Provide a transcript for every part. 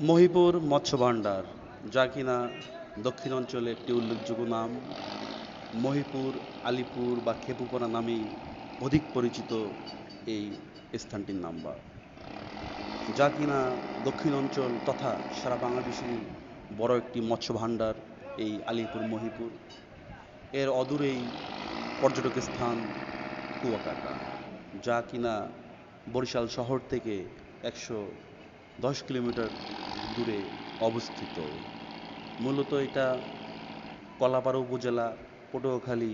মহিপুর মৎস্য ভাণ্ডার, যা কিনা দক্ষিণ অঞ্চলে একটি উল্লেখযোগ্য নাম। মহিপুর, আলিপুর বা খেপুপাড়া নামেই অধিক পরিচিত এই স্থানটির নাম, যা কিনা দক্ষিণ অঞ্চল তথা সারা বাংলাদেশের বড় একটি মৎস্য ভাণ্ডার এই আলিপুর মহিপুর। এর অদূরেই পর্যটক স্থান কুয়াকাটা, যা কিনা বরিশাল শহর থেকে 110 কিলোমিটার দূরে অবস্থিত। মূলত এটা কলাপাড়া উপজেলা, পটুয়াখালী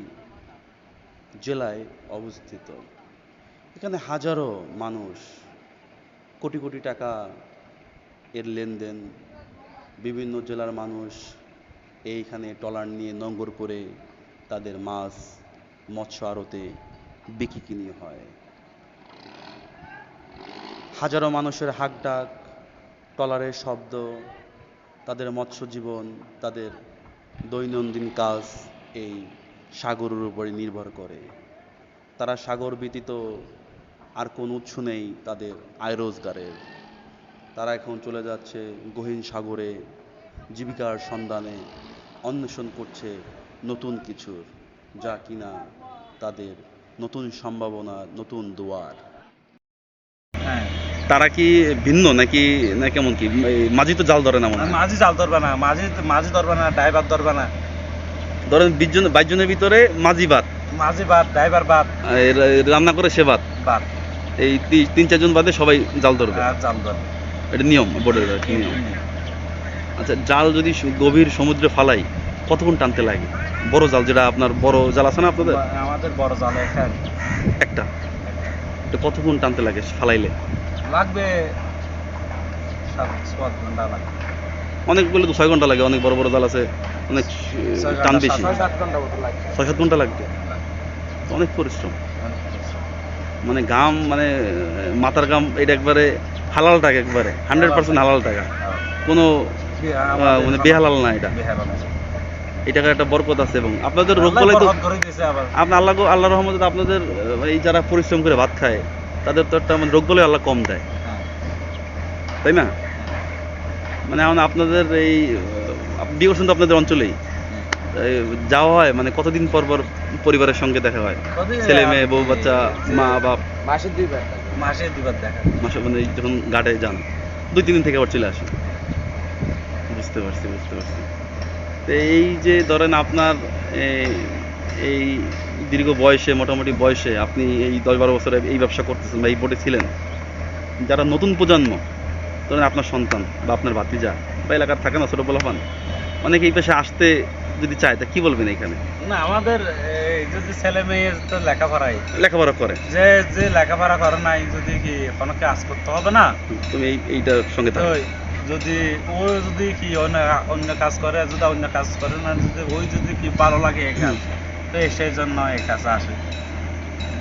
জেলায় অবস্থিত। এখানে হাজারো মানুষ, কোটি কোটি টাকা এর লেনদেন। বিভিন্ন জেলার মানুষ এইখানে ট্রলার নিয়ে নোঙর করে তাদের মাছ মৎস্য আড়তে বিক্রি কিনি হয়। হাজারো মানুষের হাঁকডাক, ট্রলারের শব্দ, তাদের মৎস্য জীবন, তাদের দৈনন্দিন কাজ এই সাগরের উপরে নির্ভর করে। তারা সাগর ব্যতীত আর কোনো উৎস নেই তাদের আয় রোজগারের। তারা এখন চলে যাচ্ছে গহীন সাগরে জীবিকার সন্ধানে, অন্বেষণ করছে নতুন কিছুর, যা কিনা তাদের নতুন সম্ভাবনা, নতুন দুয়ার। হ্যাঁ, তারা কি ভিন্ন নাকি না কেমন কি? মাঝি তো জাল ধরে না মনে হয়। মাঝি জাল ধরবে না, মাঝি ধরবে না, ড্রাইভার ধরবে না। ধরেন 22 জনের ভিতরে মাঝি বাদ, মাঝি বাদ, ড্রাইভার বাদ, রান্না করে সে বাদ, বাদ এই 3-4 জন বাদে সবাই জাল ধরবে। আর জাল ধরবে। এটা নিয়ম, বোর্ডের নিয়ম। আচ্ছা, জাল যদি গভীর সমুদ্রে ফালাই কতক্ষণ টানতে লাগে? বড় জাল, যেটা আপনার বড় জাল আছে না আপনাদের? আমাদের বড় জাল একটা এটা কতক্ষণ টানতে লাগে ফালাইলে? লাগবে 7-8 ঘন্টা লাগবে। অনেক বলে তো 6 ঘন্টা লাগে, অনেক বড় বড় জাল আছে অনেক টান বেশি। 6-7 ঘন্টা মতো লাগবে। 6-7 ঘন্টা লাগবে। অনেক পরিশ্রম, মানে ঘাম, মানে মাথার ঘাম। এটা একবারে হালাল টাকা, একবারে 100% হালাল টাকা, কোনো মানে বেহালাল না। এটা এই টাকার একটা বরকত আছে। এবং আপনাদের রোগ বলে তো আপনার আল্লাহর রহমতে আপনাদের এই যারা পরিশ্রম করে ভাত খায় তাদের তো একটা মানে রোগ বলে আল্লাহ কম দেয়, তাই না? মানে এখন আপনাদের এই বিয়ে করছেন তো আপনাদের অঞ্চলেই, যাওয়া হয় মানে কতদিন পর পর পরিবারের সঙ্গে দেখা হয়? ছেলে মেয়ে, বউ বাচ্চা, মা বাপ? মাসে 2বার দেখা। মাসে মানে যখন ঘাটে যান 2-3 দিন থেকে আবার চলে আসেন। বুঝতে পারছি। তো এই যে ধরেন আপনার এই দীর্ঘ বয়সে, মোটামুটি বয়সে আপনি এই 10-12 বছরে এই ব্যবসা করতেছেন বা এই বোর্ডে ছিলেন, যারা নতুন প্রজন্ম, ধরেন আপনার সন্তান বা আপনার ভাতিজা বা এলাকার থাকে না ছোট পোলাপান, অনেকে এই পেশে আসতে যদি চায় তা কি বলবেন? এখানে না, আমাদের যদি ছেলে মেয়ে তো লেখাপড়া করে, যে লেখাপড়া করে নাই, যদি কি কোনো কাজ করতে হবে না, তুমি এইটার সঙ্গে থাকো। যদি ও যদি কি অন্য কাজ করে, যদি অন্য কাজ করে না, যদি ওই যদি কি ভালো লাগে এই কাজ, তো সেই জন্য এই কাজে আসে।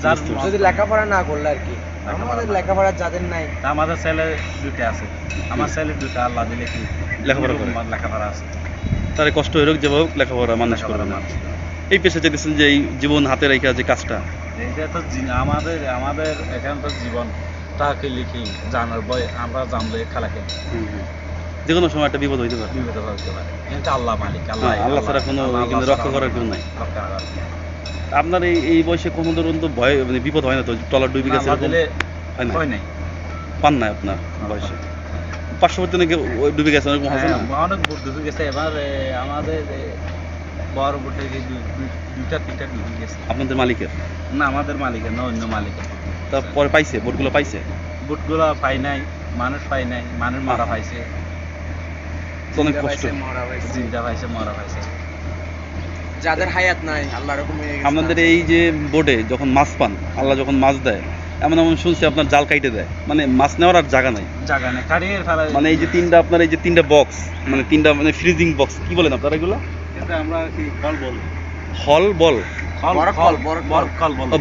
যার যদি লেখাপড়া না করলে আর কি, আমাদের লেখাপড়া যাদের নাই, আমাদের ছেলে 2টা আছে, আমার ছেলে 2টা আল্লাহ দিলে কি লেখাপড়া আছে। তার কষ্ট হয়ে হোক, যেভাবে লেখাপড়া মানুষ করবে না। এই পেশা চাইতেছেন যে এই জীবন হাতে রেখে যে কাজটা, এইটা তো আমাদের এখানে তো জীবন তাকে লিখি জানার বই, আমরা জানলে খেলা খেলি। যে কোনো সময় একটা বিপদ হইতে পারে। এটা আল্লাহ মালিক, আল্লাহ ছাড়া কোনো রক্ষা করার কেউ নাই। আপনার এই বয়সে কোনো ধরুন তো ভয়, মানে বিপদ হয় না তো? ট্রলার ডুবে গেছে হয় নাই, পান নাই আপনার বয়সে? পার্শ্ববর্তী নাকি ডুবে গেছে, অনেক অনেক বোট ডুবে গেছে। এবার আমাদের বড় বোটে 2টা-3টা ডুবে গেছে। আপনাদের মালিকের না, আমাদের মালিকের না, অন্য মালিকের। তারপরে পাইছে বোটগুলো? বোটগুলো পাই নাই, মানুষ পাই নাই, মানুষ মারা পাইছে, অনেক কষ্ট। জিন্দা পাইছে, মরা পাইছে। যাদের হায়াত নাই আল্লাহ রকম। আপনাদের এই যে বোটে যখন মাছ পান, আল্লাহ যখন মাছ দেয়, এমন শুনছি আপনার জাল কাইটে দেয়, মানে মাছ নেওয়ার আর জায়গা নাই। মানে এই যে আপনার এই যে 3টা বক্স, মানে 3টা মানে ফ্রিজিং বক্স, কি বলেন আপনারা এগুলো? আমরা কি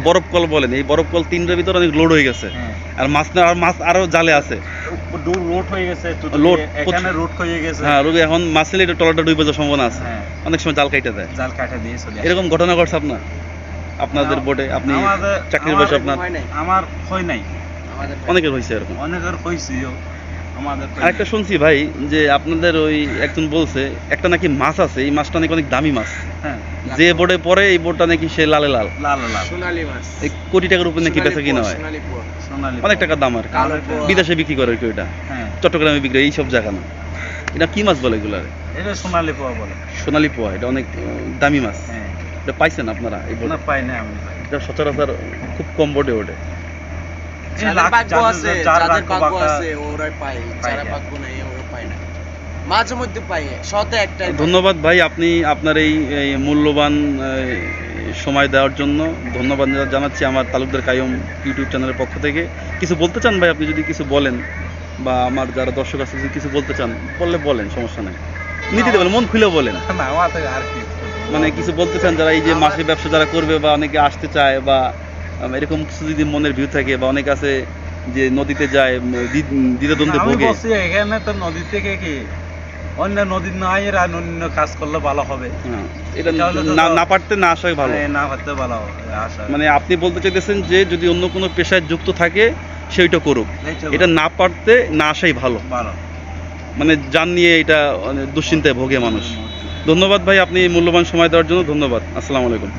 বরফ কল বলেন। এই বরফ কল 3টার ভিতরে অনেক লোড হয়ে গেছে, আর মাছ আরো জালে আছে, লোড হয়ে গেছে, হ্যাঁ, এখন মাছ নিলে এটা ট্রলারটা ডুবে যাওয়ার সম্ভাবনা আছে। অনেক সময় জাল কাইটে দেয়। এরকম ঘটনা ঘটছে আপনাদের বোটে? আপনি চাকরির বয়সে আমার হয় নাই, অনেকের হয়েছে এরকম। আমাদের তো আরেকটা শুনছি ভাই যে আপনাদের ওই একজন বলছে একটা নাকি মাছ আছে, এই মাছটা নাকি অনেক দামি মাছ, হ্যাঁ যে বোর্ডে পড়ে এই বোর্ডটা নাকি সে লালে লাল, লাল লাল সোনালী মাছ, এই কোটি টাকার উপরে নাকি বেচা কিনা হয়, সোনালী পোয়া। সোনালি অনেক টাকা দাম আর কি। কালো পোয়া। বিদেশে বিক্রি করে কেউ, এটা হ্যাঁ চট্টগ্রামে বিক্রি হয়, এইসব জায়গা না। এটা কি মাছ বলে এগুলা? এটা সোনালি পোয়া বলে। সোনালী পোয়া, এটা অনেক দামি মাছ। হ্যাঁ এটা পাইছেন আপনারা এই না বোর্ডে? পাই না আমি। এটা সচরাচর খুব কম বোর্ডে ওঠে। এই যাদের লাখ- ভাগ্য যাদের- আছে, যার যাদের ভাগ্য ভাগ্য বাঁকা- আছে ওরাই পায়, পায় যারা না। ভাগ্য নাই ওরা পায় না। মাঝে মধ্যে পায়, শতে একটাই পায়। ধন্যবাদ ভাই, আপনি আপনার এই মূল্যবান সময় দেওয়ার জন্য ধন্যবাদ জানাচ্ছি আমার তালুকদার কাইয়ুম ইউটিউব চ্যানেলের পক্ষ থেকে। কিছু বলতে চান ভাই? আপনি যদি কিছু বলেন, বা আমার যারা দর্শক আছে যদি কিছু বলতে চান, বললে বলেন, সমস্যা নেই, নীতিতে বলেন, মন খুলে বলেন। না আমাদের আর কি মানে কিছু বলতে চান যারা এই যে মাছের ব্যবসা যারা করবে, বা অনেকে আসতে চায়, বা এরকম কিছু যদি মনের ভিউ থাকে, বা অনেক আছে যে নদীতে যায় দ্বিধাদ্বন্দ্বে আমি ভোগে। বলছি এখানে তো নদী থেকে কি অন্য নদীর নাই আর অন্য কাজ করলে ভালো হবে। হ্যাঁ, এটা এটা হলো তো না পারতে না আসাই ভালো। মানে না হতে ভালো হবে আশা। মানে আপনি বলতে চাইতেছেন যে যদি অন্য কোনো পেশায় যুক্ত থাকে সেইটা করুক, এইটা এটা না পারতে না আসাই ভালো। ভালো মানে জান নিয়ে এটা দুশ্চিন্তায় ভোগে মানুষ। ধন্যবাদ ভাই, আপনি এই মূল্যবান সময় দেওয়ার জন্য ধন্যবাদ। আসসালামু আলাইকুম।